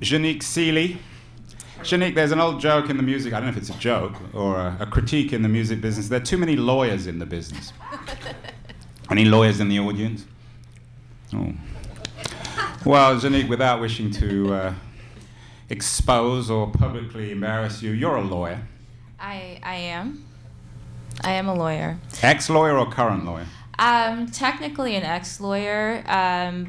Jaunique Sealey. Jaunique, there's an old joke in the music, I don't know if it's a joke or a critique in the music business. There are too many lawyers in the business. Any lawyers in the audience? Oh. Well, Jaunique, without wishing to expose or publicly embarrass you, you're a lawyer. I am. I am a lawyer. Ex-lawyer or current lawyer? Technically an ex-lawyer,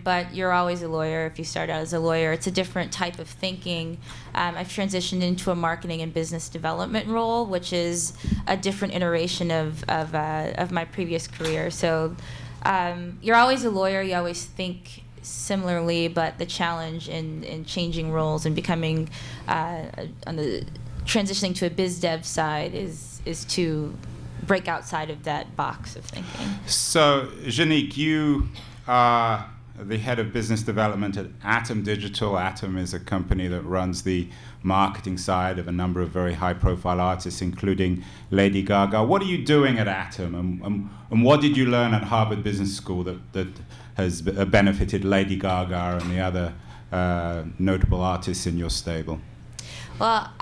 but you're always a lawyer if you start out as a lawyer. It's a different type of thinking. I've transitioned into a marketing and business development role, which is a different iteration of my previous career. So you're always a lawyer. You always think similarly, but the challenge in changing roles and becoming on the transitioning to a biz dev side is to break outside of that box of thinking. So, Jaunique, you are the head of business development at Atom Digital. Atom is a company that runs the marketing side of a number of very high-profile artists, including Lady Gaga. What are you doing at Atom, and what did you learn at Harvard Business School that has benefited Lady Gaga and the other notable artists in your stable? Well,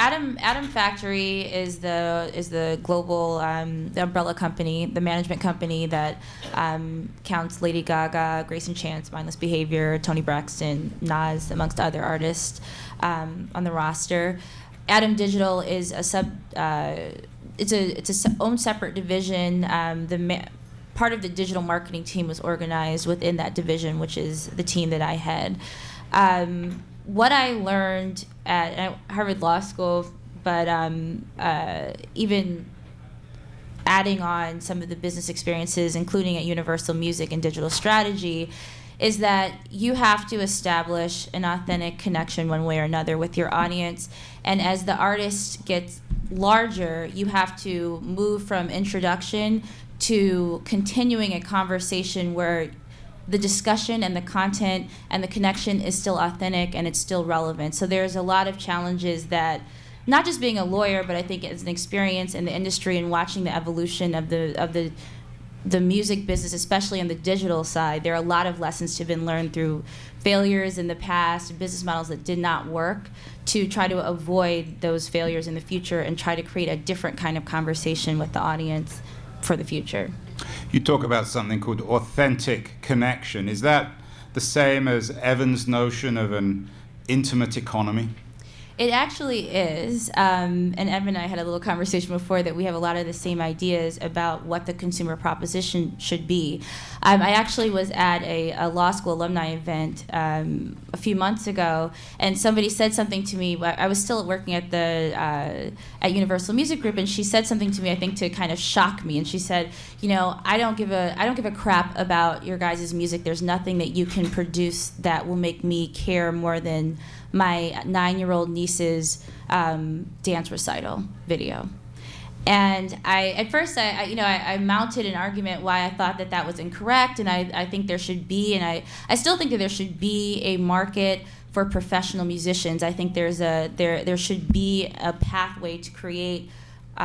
Atom Factory is the global the umbrella company, the management company that counts Lady Gaga, Grayson Chance, Mindless Behavior, Toni Braxton, Nas, amongst other artists on the roster. Atom Digital is it's a own separate division. Part of the digital marketing team was organized within that division, which is the team that I head. What I learned at Harvard Law School, but even adding on some of the business experiences, including at Universal Music and digital strategy, is that you have to establish an authentic connection one way or another with your audience. And as the artist gets larger, you have to move from introduction to continuing a conversation where the discussion and the content and the connection is still authentic and it's still relevant. So there's a lot of challenges that, not just being a lawyer, but I think as an experience in the industry and watching the evolution of the music business, especially on the digital side, there are a lot of lessons to have been learned through failures in the past, business models that did not work, to try to avoid those failures in the future and try to create a different kind of conversation with the audience for the future. You talk about something called authentic connection. Is that the same as Evan's notion of an intimate economy? It actually is, and Evan and I had a little conversation before that we have a lot of the same ideas about what the consumer proposition should be. I actually was at a law school alumni event a few months ago, and somebody said something to me. I was still working at at Universal Music Group, and she said something to me, I think, to kind of shock me. And she said, "You know, I don't give a crap about your guys' music. There's nothing that you can produce that will make me care more than my 9-year-old niece's dance recital video." And at first I mounted an argument why I thought that was incorrect, and I think there should be, and I still think that there should be a market for professional musicians. I think there should be a pathway to create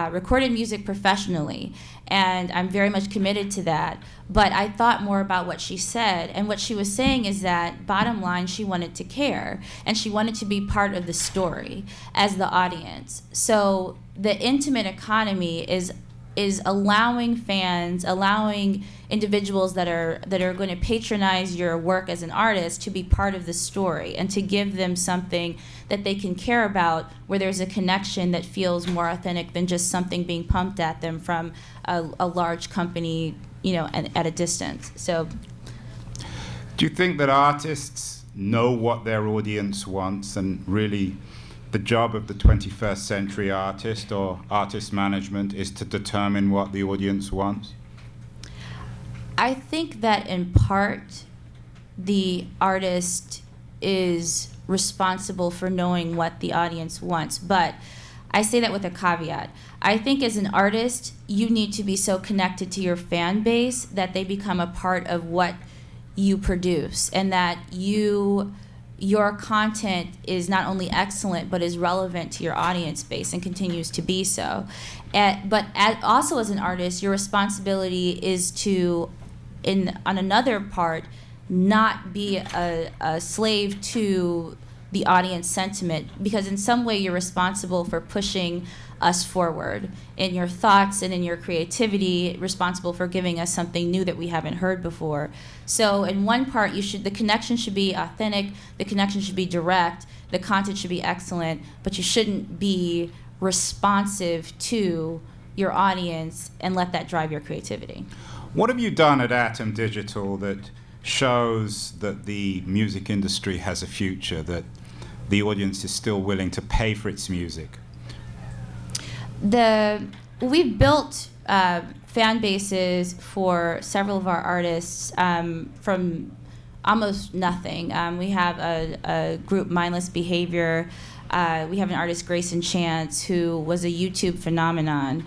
recorded music professionally, and I'm very much committed to that. But I thought more about what she said, and what she was saying is that, bottom line, she wanted to care, and she wanted to be part of the story as the audience. So the intimate economy is allowing fans, allowing individuals that are going to patronize your work as an artist to be part of the story and to give them something that they can care about, where there's a connection that feels more authentic than just something being pumped at them from a large company, at a distance. So, do you think that artists know what their audience wants, and really the job of the 21st century artist or artist management is to determine what the audience wants? I think that in part the artist is responsible for knowing what the audience wants, but I say that with a caveat. I think as an artist, you need to be so connected to your fan base that they become a part of what you produce, and that your content is not only excellent but is relevant to your audience base and continues to be so. But also as an artist, your responsibility is to, on another part, not be a slave to the audience sentiment, because in some way you're responsible for pushing us forward in your thoughts and in your creativity, responsible for giving us something new that we haven't heard before. So in one part, the connection should be authentic, the connection should be direct, the content should be excellent, but you shouldn't be responsive to your audience and let that drive your creativity. What have you done at Atom Digital that shows that the music industry has a future, that the audience is still willing to pay for its music? We've built fan bases for several of our artists from almost nothing. We have a group, Mindless Behavior. We have an artist, Grace and Chance, who was a YouTube phenomenon.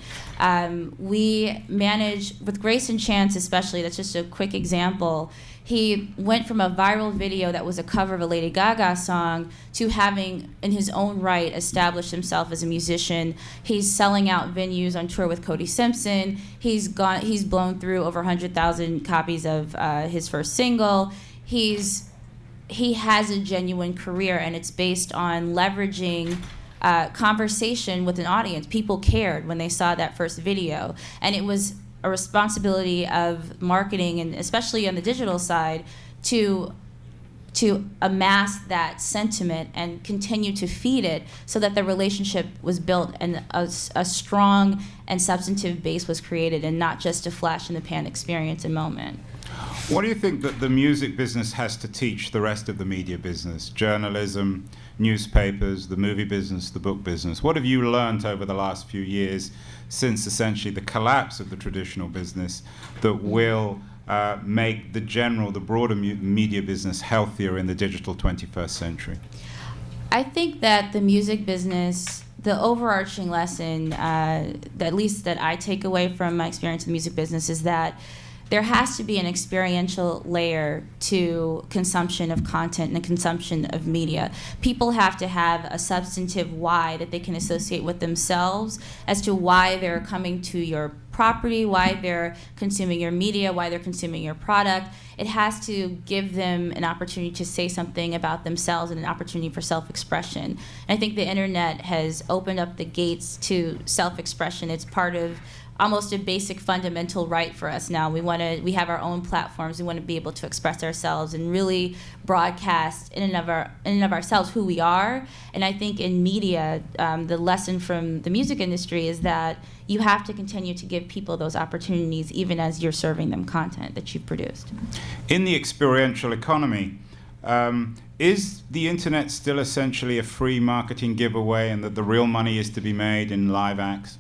We manage, with Grace and Chance especially, that's just a quick example, he went from a viral video that was a cover of a Lady Gaga song to having, in his own right, established himself as a musician. He's selling out venues on tour with Cody Simpson. He's blown through over 100,000 copies of his first single. He has a genuine career, and it's based on leveraging conversation with an audience. People cared when they saw that first video, and it was a responsibility of marketing, and especially on the digital side, to amass that sentiment and continue to feed it so that the relationship was built and a strong and substantive base was created, and not just a flash in the pan experience and moment. What do you think that the music business has to teach the rest of the media business, journalism, newspapers, the movie business, the book business? What have you learned over the last few years since essentially the collapse of the traditional business that will make the broader media business healthier in the digital 21st century? I think that the music business, the overarching lesson, at least that I take away from my experience in the music business, is that there has to be an experiential layer to consumption of content and consumption of media. People have to have a substantive why that they can associate with themselves as to why they're coming to your property, why they're consuming your media, why they're consuming your product. It has to give them an opportunity to say something about themselves and an opportunity for self-expression. And I think the internet has opened up the gates to self-expression. It's part of almost a basic fundamental right for us now. We have our own platforms. We want to be able to express ourselves and really broadcast in and of ourselves who we are. And I think in media, the lesson from the music industry is that you have to continue to give people those opportunities even as you're serving them content that you've produced. In the experiential economy, is the internet still essentially a free marketing giveaway, and that the real money is to be made in live acts?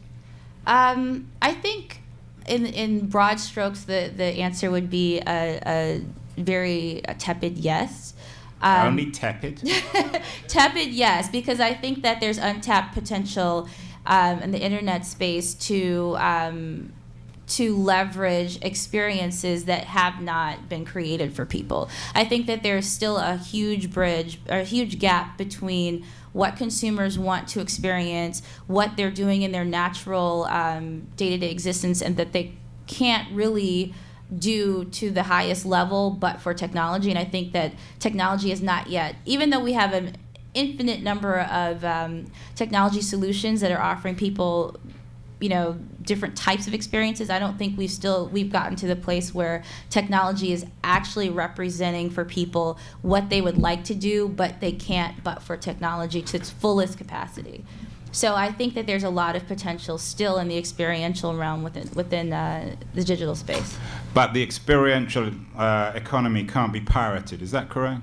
I think in broad strokes, the answer would be a very tepid yes. Only tepid? Tepid yes, because I think that there's untapped potential in the internet space to leverage experiences that have not been created for people. I think that there's still a huge gap between what consumers want to experience, what they're doing in their natural day-to-day existence, and that they can't really do to the highest level but for technology. And I think that technology is not yet, even though we have an infinite number of technology solutions that are offering people different types of experiences, I don't think we've gotten to the place where technology is actually representing for people what they would like to do, but they can't but for technology to its fullest capacity. So I think that there's a lot of potential still in the experiential realm within the digital space. But the experiential economy can't be pirated, is that correct?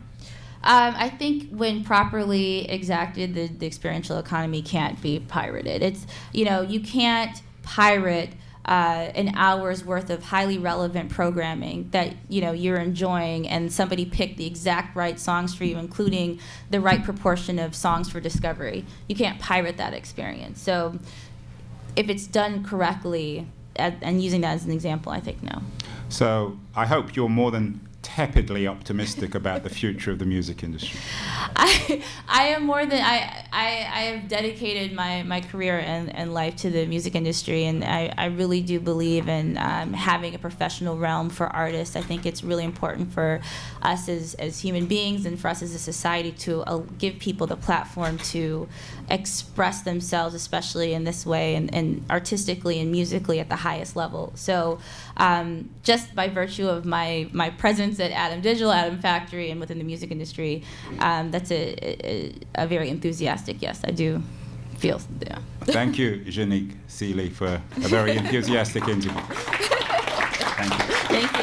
I think when properly exacted, the experiential economy can't be pirated. It's, you can't pirate an hour's worth of highly relevant programming that you're enjoying, and somebody picked the exact right songs for you, including the right proportion of songs for discovery. You can't pirate that experience. So if it's done correctly, and using that as an example, I think no. So I hope you're more than tepidly optimistic about the future of the music industry? I am more than I have dedicated my career and life to the music industry, and I really do believe in having a professional realm for artists. I think it's really important for us as human beings and for us as a society to give people the platform to express themselves, especially in this way, and artistically and musically at the highest level. So just by virtue of my presence at Atom Digital, Atom Factory, and within the music industry, that's a very enthusiastic yes. I do feel. Yeah. Thank you, Jaunique, Sealey, for a very enthusiastic interview. Thank you. Thank you.